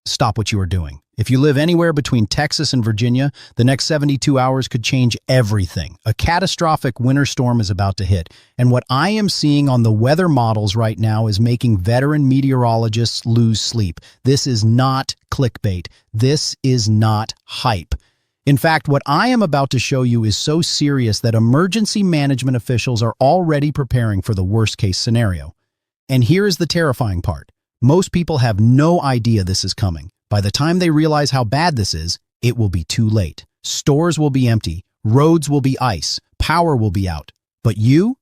stop what you are doing. If you live anywhere between Texas and Virginia, the next 72 hours could change everything. A catastrophic winter storm is about to hit, and what I am seeing on the weather models right now is making veteran meteorologists lose sleep. This is not clickbait. This is not hype. In fact, what I am about to show you is so serious that emergency management officials are already preparing for the worst-case scenario. And here is the terrifying part. Most people have no idea this is coming. By the time they realize how bad this is, it will be too late. Stores will be empty, roads will be ice, power will be out. But you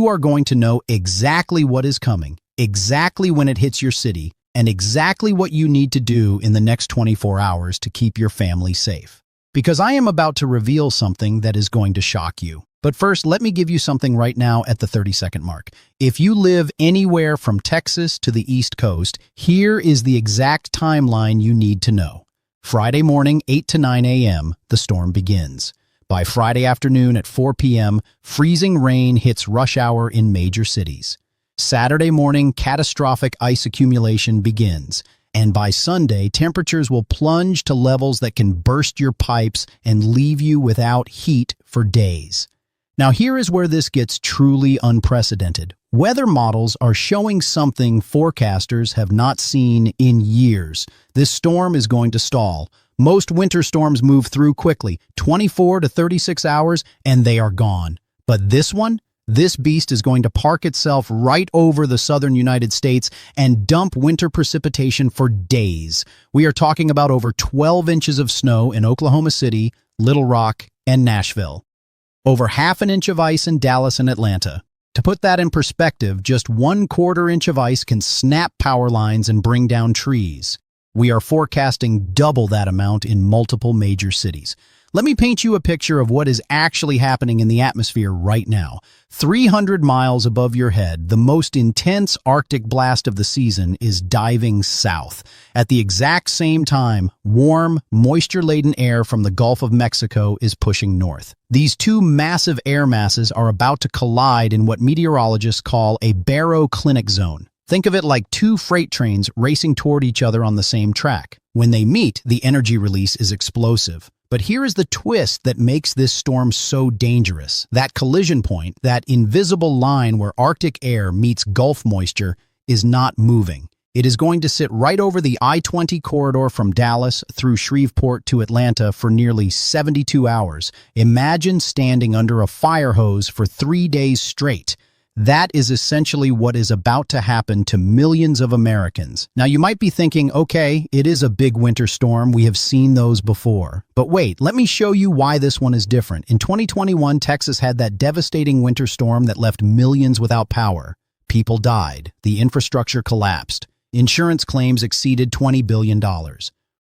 are going to know exactly what is coming, exactly when it hits your city, and exactly what you need to do in the next 24 hours to keep your family safe. Because I am about to reveal something that is going to shock you. But first, let me give you something right now at the 30-second mark. If you live anywhere from Texas to the East Coast, here is the exact timeline you need to know. Friday morning, 8 to 9 a.m., the storm begins. By Friday afternoon at 4 p.m., freezing rain hits rush hour in major cities. Saturday morning, catastrophic ice accumulation begins. And by Sunday, temperatures will plunge to levels that can burst your pipes and leave you without heat for days. Now here is where this gets truly unprecedented. Weather models are showing something forecasters have not seen in years. This storm is going to stall. Most winter storms move through quickly, 24 to 36 hours, and they are gone. But this one? This beast is going to park itself right over the southern United States and dump winter precipitation for days. We are talking about over 12 inches of snow in Oklahoma City, Little Rock, and Nashville. Over half an inch of ice in Dallas and Atlanta. To put that in perspective, just 1/4 inch of ice can snap power lines and bring down trees. We are forecasting double that amount in multiple major cities. Let me paint you a picture of what is actually happening in the atmosphere right now. 300 miles above your head, the most intense Arctic blast of the season is diving south. At the exact same time, warm, moisture-laden air from the Gulf of Mexico is pushing north. These two massive air masses are about to collide in what meteorologists call a baroclinic zone. Think of it like two freight trains racing toward each other on the same track. When they meet, the energy release is explosive. But here is the twist that makes this storm so dangerous. That collision point, that invisible line where Arctic air meets Gulf moisture, is not moving. It is going to sit right over the I-20 corridor from Dallas through Shreveport to Atlanta for nearly 72 hours. Imagine standing under a fire hose for 3 days straight. That is essentially what is about to happen to millions of Americans. Now you might be thinking, okay, it is a big winter storm. We have seen those before. But wait, let me show you why this one is different. In 2021, Texas had that devastating winter storm that left millions without power. People died. The infrastructure collapsed. Insurance claims exceeded $20 billion.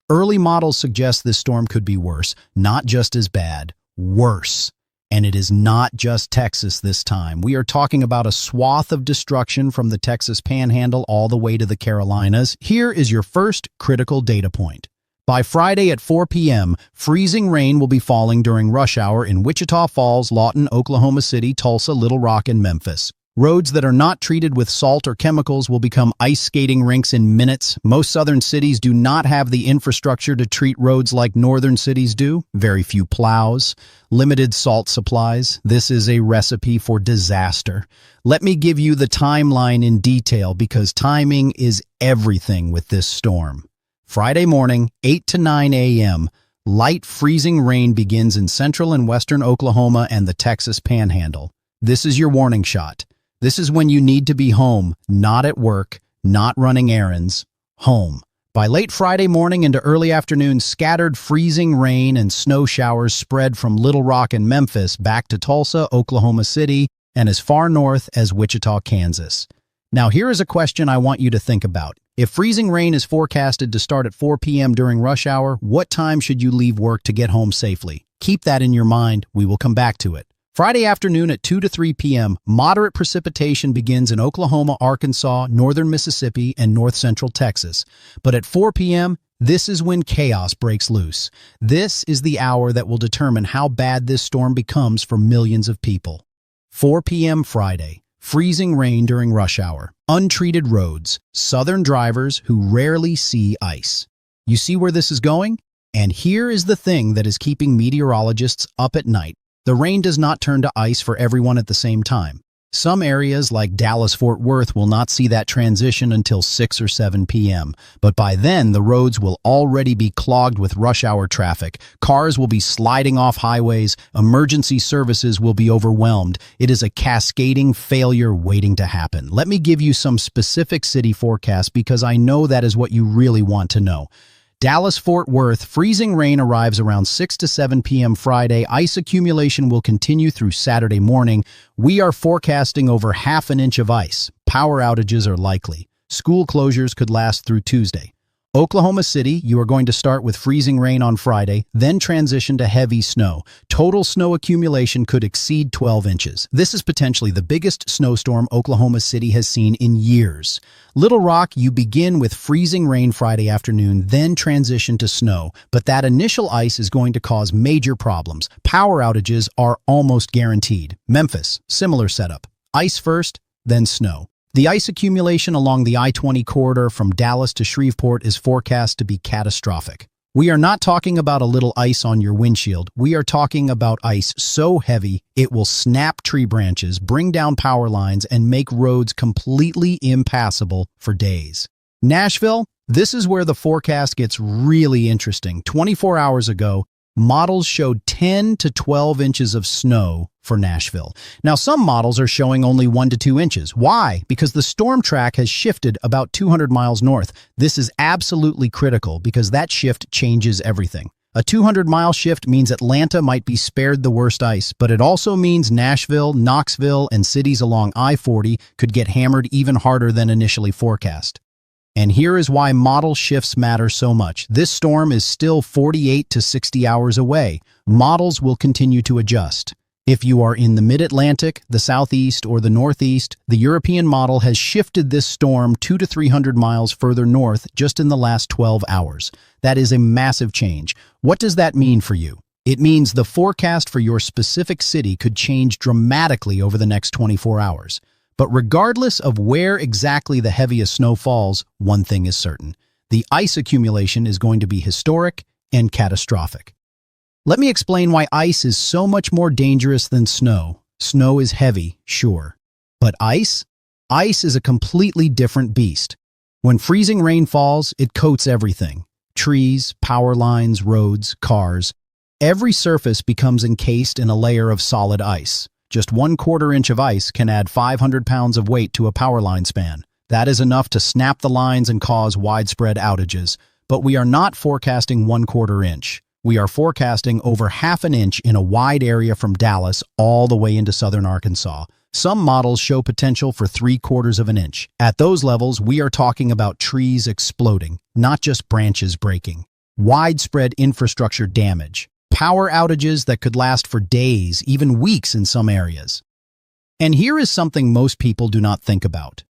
Early models suggest this storm could be worse, not just as bad, worse. And it is not just Texas this time. We are talking about a swath of destruction from the Texas Panhandle all the way to the Carolinas. Here is your first critical data point. By Friday at 4 p.m., freezing rain will be falling during rush hour in Wichita Falls, Lawton, Oklahoma City, Tulsa, Little Rock, and Memphis. Roads that are not treated with salt or chemicals will become ice skating rinks in minutes. Most southern cities do not have the infrastructure to treat roads like northern cities do. Very few plows, limited salt supplies. This is a recipe for disaster. Let me give you the timeline in detail because timing is everything with this storm. Friday morning, 8 to 9 a.m., light freezing rain begins in central and western Oklahoma and the Texas Panhandle. This is your warning shot. This is when you need to be home, not at work, not running errands, home. By late Friday morning into early afternoon, scattered freezing rain and snow showers spread from Little Rock and Memphis back to Tulsa, Oklahoma City, and as far north as Wichita, Kansas. Now here is a question I want you to think about. If freezing rain is forecasted to start at 4 p.m. during rush hour, what time should you leave work to get home safely? Keep that in your mind. We will come back to it. Friday afternoon at 2 to 3 p.m., moderate precipitation begins in Oklahoma, Arkansas, northern Mississippi, and north-central Texas. But at 4 p.m., this is when chaos breaks loose. This is the hour that will determine how bad this storm becomes for millions of people. 4 p.m. Friday, freezing rain during rush hour, untreated roads, southern drivers who rarely see ice. You see where this is going? And here is the thing that is keeping meteorologists up at night. The rain does not turn to ice for everyone at the same time. Some areas like Dallas-Fort Worth will not see that transition until 6 or 7 p.m. But by then, the roads will already be clogged with rush hour traffic. Cars will be sliding off highways. Emergency services will be overwhelmed. It is a cascading failure waiting to happen. Let me give you some specific city forecasts because I know that is what you really want to know. Dallas-Fort Worth, freezing rain arrives around 6 to 7 p.m. Friday. Ice accumulation will continue through Saturday morning. We are forecasting over half an inch of ice. Power outages are likely. School closures could last through Tuesday. Oklahoma City, you are going to start with freezing rain on Friday, then transition to heavy snow. Total snow accumulation could exceed 12 inches. This is potentially the biggest snowstorm Oklahoma City has seen in years. Little Rock, you begin with freezing rain Friday afternoon, then transition to snow. But that initial ice is going to cause major problems. Power outages are almost guaranteed. Memphis, similar setup. Ice first, then snow. The ice accumulation along the I-20 corridor from Dallas to Shreveport is forecast to be catastrophic. We are not talking about a little ice on your windshield. We are talking about ice so heavy it will snap tree branches, bring down power lines, and make roads completely impassable for days. Nashville, this is where the forecast gets really interesting. 24 hours ago, models showed 10 to 12 inches of snow for Nashville. Now, some models are showing only 1 to 2 inches. Why? Because the storm track has shifted about 200 miles north. This is absolutely critical because that shift changes everything. A 200-mile shift means Atlanta might be spared the worst ice, but it also means Nashville, Knoxville, and cities along I-40 could get hammered even harder than initially forecast. And here is why model shifts matter so much. This storm is still 48 to 60 hours away. Models will continue to adjust. If you are in the mid-Atlantic, the southeast, or the northeast, the European model has shifted this storm 200 to 300 miles further north just in the last 12 hours. That is a massive change. What does that mean for you? It means the forecast for your specific city could change dramatically over the next 24 hours. But regardless of where exactly the heaviest snow falls, one thing is certain. The ice accumulation is going to be historic and catastrophic. Let me explain why ice is so much more dangerous than snow. Snow is heavy, sure. But ice? Ice is a completely different beast. When freezing rain falls, it coats everything. Trees, power lines, roads, cars. Every surface becomes encased in a layer of solid ice. Just 1/4 inch of ice can add 500 pounds of weight to a power line span. That is enough to snap the lines and cause widespread outages. But we are not forecasting 1/4 inch. We are forecasting over half an inch in a wide area from Dallas all the way into southern Arkansas. Some models show potential for 3/4 of an inch. At those levels, we are talking about trees exploding, not just branches breaking. Widespread infrastructure damage. Power outages that could last for days, even weeks in some areas. And here is something most people do not think about.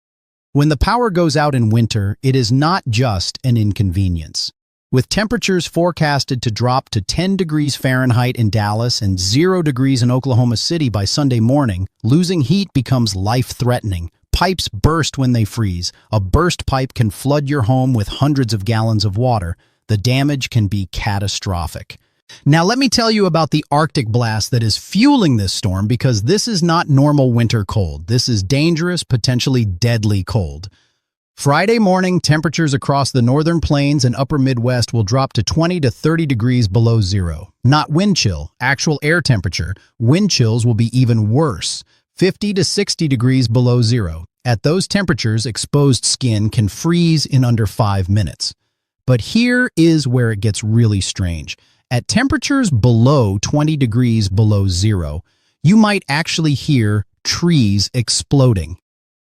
When the power goes out in winter, it is not just an inconvenience. With temperatures forecasted to drop to 10 degrees Fahrenheit in Dallas and 0 degrees in Oklahoma City by Sunday morning, losing heat becomes life-threatening. Pipes burst when they freeze. A burst pipe can flood your home with hundreds of gallons of water. The damage can be catastrophic. Now let me tell you about the Arctic blast that is fueling this storm because this is not normal winter cold. This is dangerous, potentially deadly cold. Friday morning, temperatures across the northern plains and upper Midwest will drop to 20 to 30 degrees below zero. Not wind chill, actual air temperature. Wind chills will be even worse, 50 to 60 degrees below zero. At those temperatures, exposed skin can freeze in under 5 minutes. But here is where it gets really strange. At temperatures below 20 degrees below zero, you might actually hear trees exploding.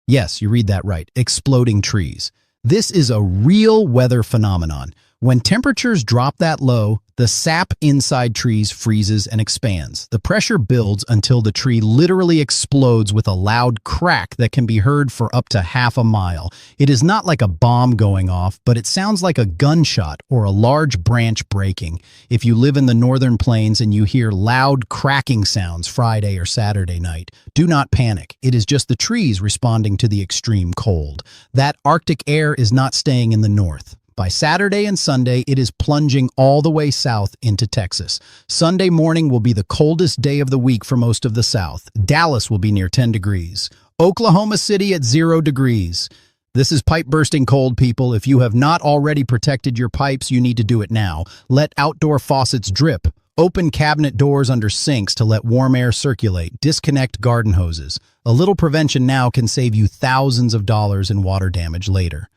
Yes, you read that right, exploding trees. This is a real weather phenomenon. When temperatures drop that low, the sap inside trees freezes and expands. The pressure builds until the tree literally explodes with a loud crack that can be heard for up to half a mile. It is not like a bomb going off, but it sounds like a gunshot or a large branch breaking. If you live in the northern plains and you hear loud cracking sounds Friday or Saturday night, do not panic. It is just the trees responding to the extreme cold. That Arctic air is not staying in the north. By Saturday and Sunday, it is plunging all the way south into Texas. Sunday morning will be the coldest day of the week for most of the South. Dallas will be near 10 degrees. Oklahoma City at 0 degrees. This is pipe-bursting cold, people. If you have not already protected your pipes, you need to do it now. Let outdoor faucets drip. Open cabinet doors under sinks to let warm air circulate. Disconnect garden hoses. A little prevention now can save you thousands of dollars in water damage later.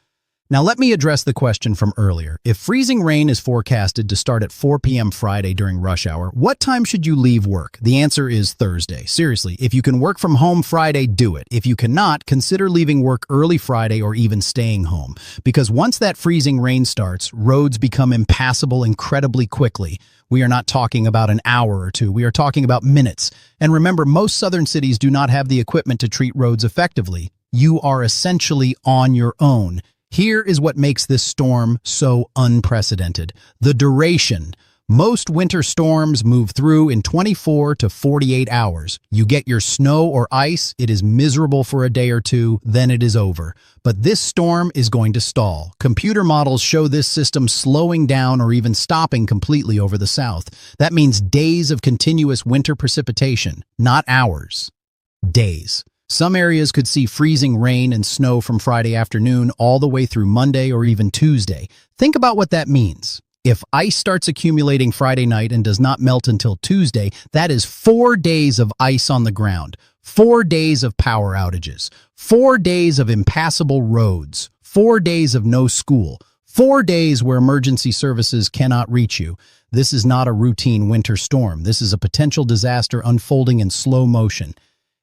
Now let me address the question from earlier. If freezing rain is forecasted to start at 4 p.m. Friday during rush hour, what time should you leave work? The answer is Thursday. Seriously, if you can work from home Friday, do it. If you cannot, consider leaving work early Friday or even staying home. Because once that freezing rain starts, roads become impassable incredibly quickly. We are not talking about an hour or two. We are talking about minutes. And remember, most southern cities do not have the equipment to treat roads effectively. You are essentially on your own. Here is what makes this storm so unprecedented. The duration. Most winter storms move through in 24 to 48 hours. You get your snow or ice, it is miserable for a day or two, then it is over. But this storm is going to stall. Computer models show this system slowing down or even stopping completely over the south. That means days of continuous winter precipitation, not hours. Days. Some areas could see freezing rain and snow from Friday afternoon all the way through Monday or even Tuesday. Think about what that means. If ice starts accumulating Friday night and does not melt until Tuesday, that is 4 days of ice on the ground, 4 days of power outages, 4 days of impassable roads, 4 days of no school, 4 days where emergency services cannot reach you. This is not a routine winter storm. This is a potential disaster unfolding in slow motion.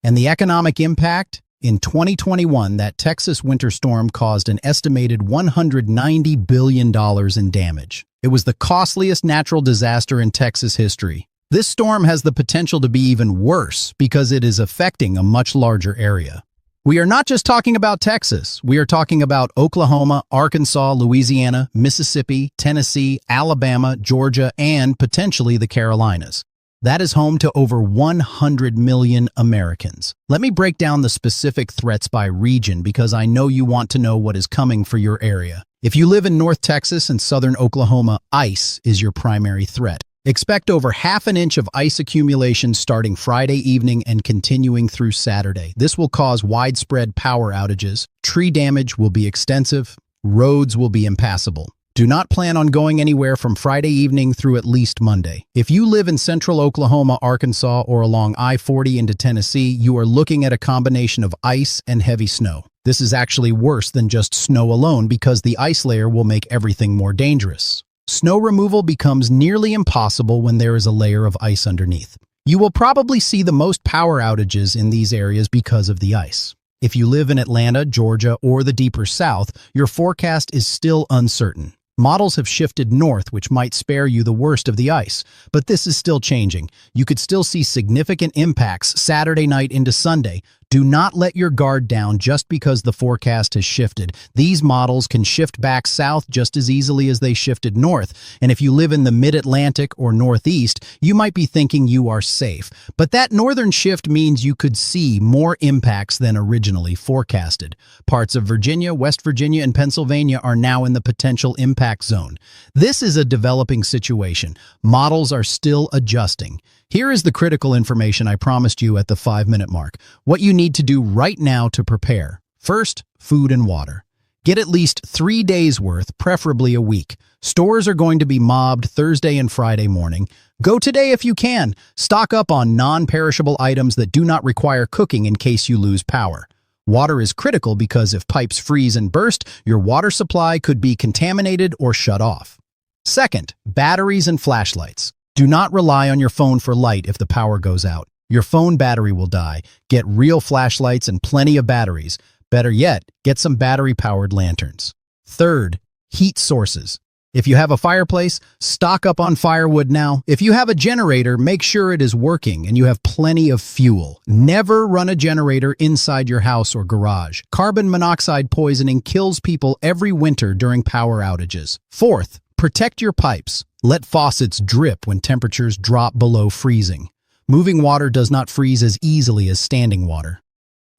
And the economic impact? In 2021, that Texas winter storm caused an estimated $190 billion in damage. It was the costliest natural disaster in Texas history. This storm has the potential to be even worse because it is affecting a much larger area. We are not just talking about Texas. We are talking about Oklahoma, Arkansas, Louisiana, Mississippi, Tennessee, Alabama, Georgia, and potentially the Carolinas. That is home to over 100 million Americans. Let me break down the specific threats by region because I know you want to know what is coming for your area. If you live in North Texas and southern Oklahoma, ice is your primary threat. Expect over ½ an inch of ice accumulation starting Friday evening and continuing through Saturday. This will cause widespread power outages. Tree damage will be extensive. Roads will be impassable. Do not plan on going anywhere from Friday evening through at least Monday. If you live in central Oklahoma, Arkansas, or along I-40 into Tennessee, you are looking at a combination of ice and heavy snow. This is actually worse than just snow alone because the ice layer will make everything more dangerous. Snow removal becomes nearly impossible when there is a layer of ice underneath. You will probably see the most power outages in these areas because of the ice. If you live in Atlanta, Georgia, or the deeper south, your forecast is still uncertain. Models have shifted north, which might spare you the worst of the ice, but this is still changing. You could still see significant impacts Saturday night into Sunday. Do not let your guard down just because the forecast has shifted. These models can shift back south just as easily as they shifted north, and if you live in the mid-Atlantic or northeast, you might be thinking you are safe. But that northern shift means you could see more impacts than originally forecasted. Parts of Virginia, West Virginia, and Pennsylvania are now in the potential impact zone. This is a developing situation. Models are still adjusting. Here is the critical information I promised you at the 5-minute mark. What you need to do right now to prepare. First, food and water. Get at least 3 days worth, preferably a week. Stores are going to be mobbed Thursday and Friday morning. Go today if you can. Stock up on non-perishable items that do not require cooking in case you lose power. Water is critical because if pipes freeze and burst, your water supply could be contaminated or shut off. Second, batteries and flashlights. Do not rely on your phone for light if the power goes out. Your phone battery will die. Get real flashlights and plenty of batteries. Better yet, get some battery-powered lanterns. Third, heat sources. If you have a fireplace, stock up on firewood now. If you have a generator, make sure it is working and you have plenty of fuel. Never run a generator inside your house or garage. Carbon monoxide poisoning kills people every winter during power outages. Fourth, protect your pipes. Let faucets drip when temperatures drop below freezing. Moving water does not freeze as easily as standing water.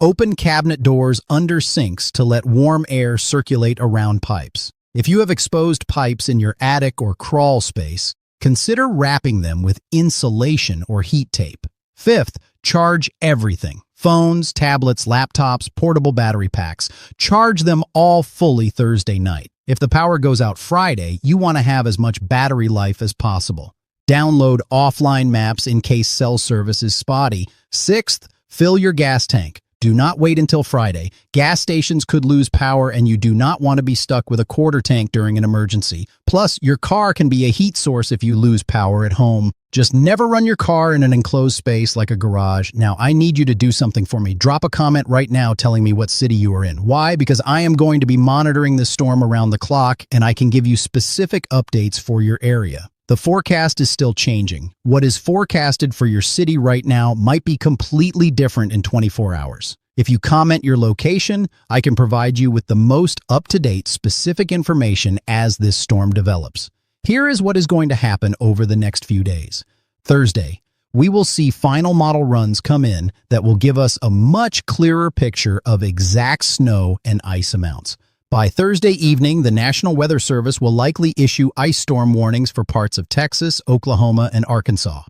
Open cabinet doors under sinks to let warm air circulate around pipes. If you have exposed pipes in your attic or crawl space, consider wrapping them with insulation or heat tape. Fifth, charge everything. Phones, tablets, laptops, portable battery packs. Charge them all fully Thursday night. If the power goes out Friday, you want to have as much battery life as possible. Download offline maps in case cell service is spotty. Sixth, fill your gas tank. Do not wait until Friday. Gas stations could lose power and you do not want to be stuck with a quarter tank during an emergency. Plus, your car can be a heat source if you lose power at home. Just never run your car in an enclosed space like a garage. Now, I need you to do something for me. Drop a comment right now telling me what city you are in. Why? Because I am going to be monitoring this storm around the clock and I can give you specific updates for your area. The forecast is still changing. What is forecasted for your city right now might be completely different in 24 hours. If you comment your location, I can provide you with the most up-to-date specific information as this storm develops. Here is what is going to happen over the next few days. Thursday, we will see final model runs come in that will give us a much clearer picture of exact snow and ice amounts. By Thursday evening, the National Weather Service will likely issue ice storm warnings for parts of Texas, Oklahoma, and Arkansas.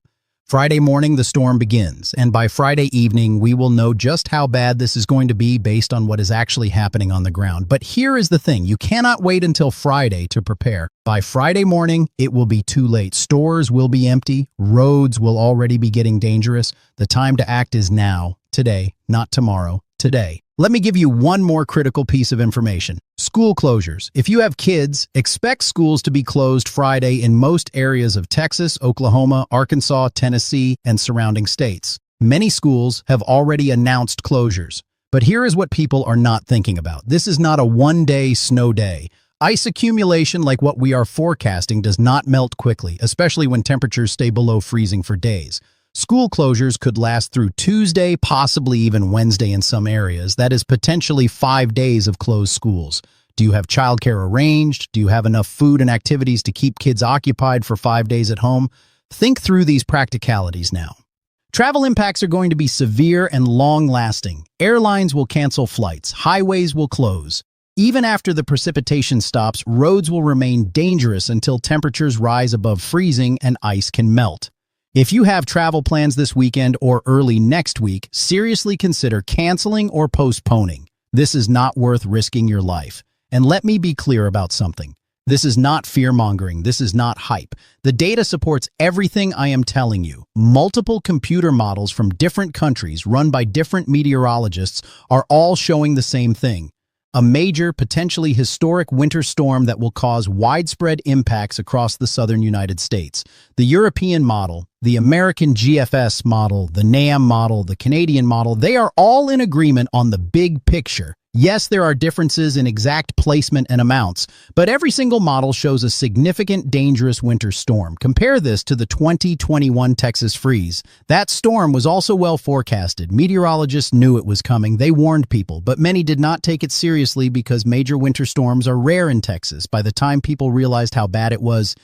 Friday morning, the storm begins, and by Friday evening, we will know just how bad this is going to be based on what is actually happening on the ground. But here is the thing, you cannot wait until Friday to prepare. By Friday morning, it will be too late. Stores will be empty, roads will already be getting dangerous. The time to act is now, today, not tomorrow, today. Let me give you one more critical piece of information. School closures. If you have kids, expect schools to be closed Friday in most areas of Texas, Oklahoma, Arkansas, Tennessee, and surrounding states. Many schools have already announced closures. But here is what people are not thinking about. This is not a one-day snow day. Ice accumulation like what we are forecasting does not melt quickly, especially when temperatures stay below freezing for days. School closures could last through Tuesday, possibly even Wednesday in some areas. That is potentially 5 days of closed schools. Do you have childcare arranged? Do you have enough food and activities to keep kids occupied for 5 days at home? Think through these practicalities now. Travel impacts are going to be severe and long-lasting. Airlines will cancel flights. Highways will close. Even after the precipitation stops, roads will remain dangerous until temperatures rise above freezing and ice can melt. If you have travel plans this weekend or early next week, seriously consider canceling or postponing. This is not worth risking your life. And let me be clear about something. This is not fear-mongering. This is not hype. The data supports everything I am telling you. Multiple computer models from different countries run by different meteorologists are all showing the same thing. A major, potentially historic winter storm that will cause widespread impacts across the southern United States. The European model, the American GFS model, the NAM model, the Canadian model, they are all in agreement on the big picture. Yes, there are differences in exact placement and amounts, but every single model shows a significant, dangerous winter storm. Compare this to the 2021 Texas freeze. That storm was also well forecasted. Meteorologists knew it was coming. They warned people, but many did not take it seriously because major winter storms are rare in Texas. By the time people realized how bad it was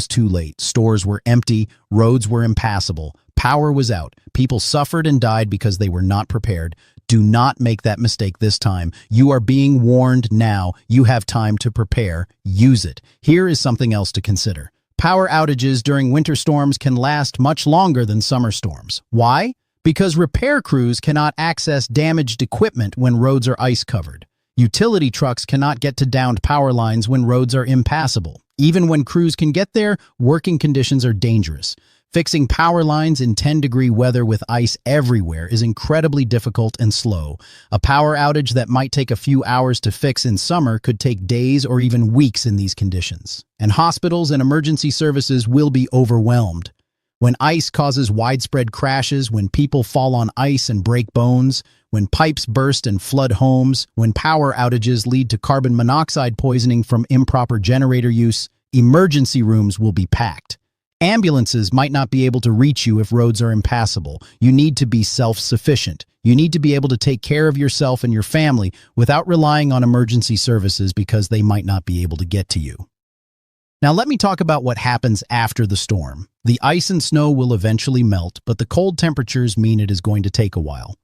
too late. Stores were empty, roads were impassable, power was out. People suffered and died because they were not prepared. Do not make that mistake this time. You are being warned now. You have time to prepare. Use it. Here is something else to consider. Power outages during winter storms can last much longer than summer storms. Why? Because repair crews cannot access damaged equipment when roads are ice-covered. Utility trucks cannot get to downed power lines when roads are impassable. Even when crews can get there, working conditions are dangerous. Fixing power lines in 10-degree weather with ice everywhere is incredibly difficult and slow. A power outage that might take a few hours to fix in summer could take days or even weeks in these conditions. And hospitals and emergency services will be overwhelmed. When ice causes widespread crashes, when people fall on ice and break bones, when pipes burst and flood homes, when power outages lead to carbon monoxide poisoning from improper generator use, emergency rooms will be packed. Ambulances might not be able to reach you if roads are impassable. You need to be self-sufficient. You need to be able to take care of yourself and your family without relying on emergency services because they might not be able to get to you. Now let me talk about what happens after the storm. The ice and snow will eventually melt, but the cold temperatures mean it is going to take a while.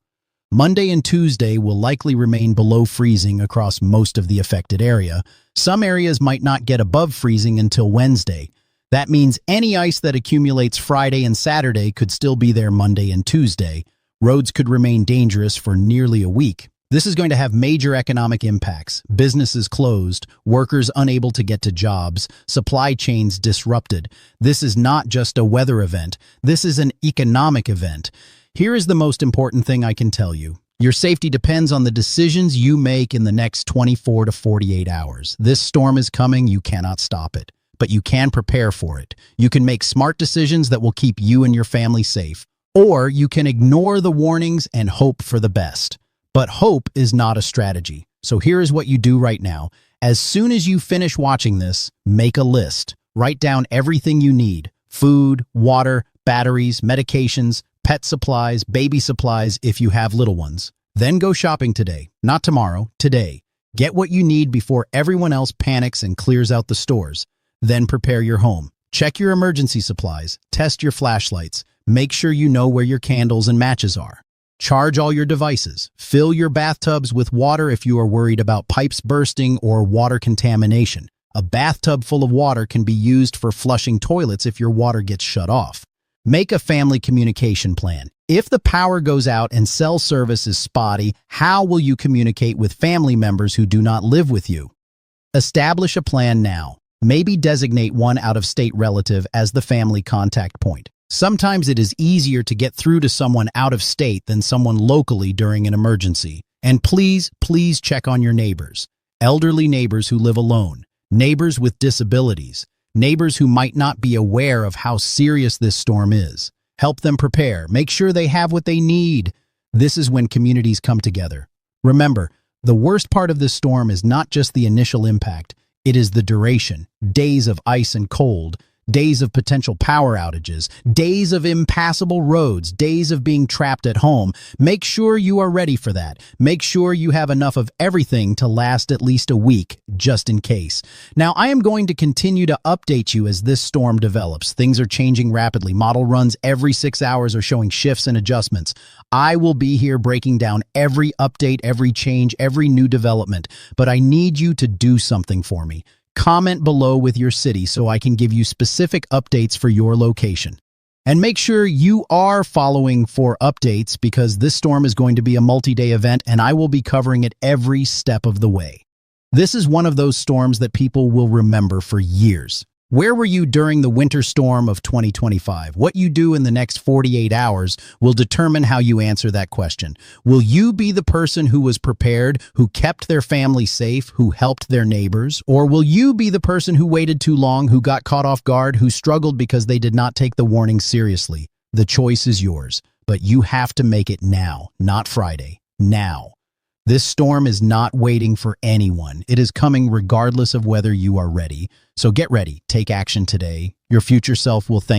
Monday and Tuesday will likely remain below freezing across most of the affected area. Some areas might not get above freezing until Wednesday. That means any ice that accumulates Friday and Saturday could still be there Monday and Tuesday. Roads could remain dangerous for nearly a week. This is going to have major economic impacts. Businesses closed, workers unable to get to jobs, supply chains disrupted. This is not just a weather event. This is an economic event. Here is the most important thing I can tell you. Your safety depends on the decisions you make in the next 24 to 48 hours. This storm is coming. You cannot stop it, but you can prepare for it. You can make smart decisions that will keep you and your family safe, or you can ignore the warnings and hope for the best. But hope is not a strategy. So here is what you do right now. As soon as you finish watching this, make a list. Write down everything you need: food, water, batteries, medications, pet supplies, baby supplies if you have little ones. Then go shopping today, not tomorrow, today. Get what you need before everyone else panics and clears out the stores. Then prepare your home. Check your emergency supplies. Test your flashlights. Make sure you know where your candles and matches are. Charge all your devices. Fill your bathtubs with water if you are worried about pipes bursting or water contamination. A bathtub full of water can be used for flushing toilets if your water gets shut off. Make a family communication plan. If the power goes out and cell service is spotty, how will you communicate with family members who do not live with you? Establish a plan now. Maybe designate one out-of-state relative as the family contact point. Sometimes it is easier to get through to someone out of state than someone locally during an emergency. And please check on your neighbors. Elderly neighbors who live alone, neighbors with disabilities, neighbors who might not be aware of how serious this storm is. Help them prepare. Make sure they have what they need. This is when communities come together. Remember, the worst part of this storm is not just the initial impact. It is the duration, days of ice and cold, days of potential power outages, days of impassable roads, days of being trapped at home. Make sure you are ready for that. Make sure you have enough of everything to last at least a week, just in case. Now, I am going to continue to update you as this storm develops. Things are changing rapidly. Model runs every 6 hours are showing shifts and adjustments. I will be here breaking down every update, every change, every new development. But I need you to do something for me. Comment below with your city so I can give you specific updates for your location. And make sure you are following for updates because this storm is going to be a multi-day event and I will be covering it every step of the way. This is one of those storms that people will remember for years. Where were you during the winter storm of 2025? What you do in the next 48 hours will determine how you answer that question. Will you be the person who was prepared, who kept their family safe, who helped their neighbors? Or will you be the person who waited too long, who got caught off guard, who struggled because they did not take the warning seriously? The choice is yours, but you have to make it now, not Friday. Now. This storm is not waiting for anyone. It is coming regardless of whether you are ready. So get ready. Take action today. Your future self will thank you.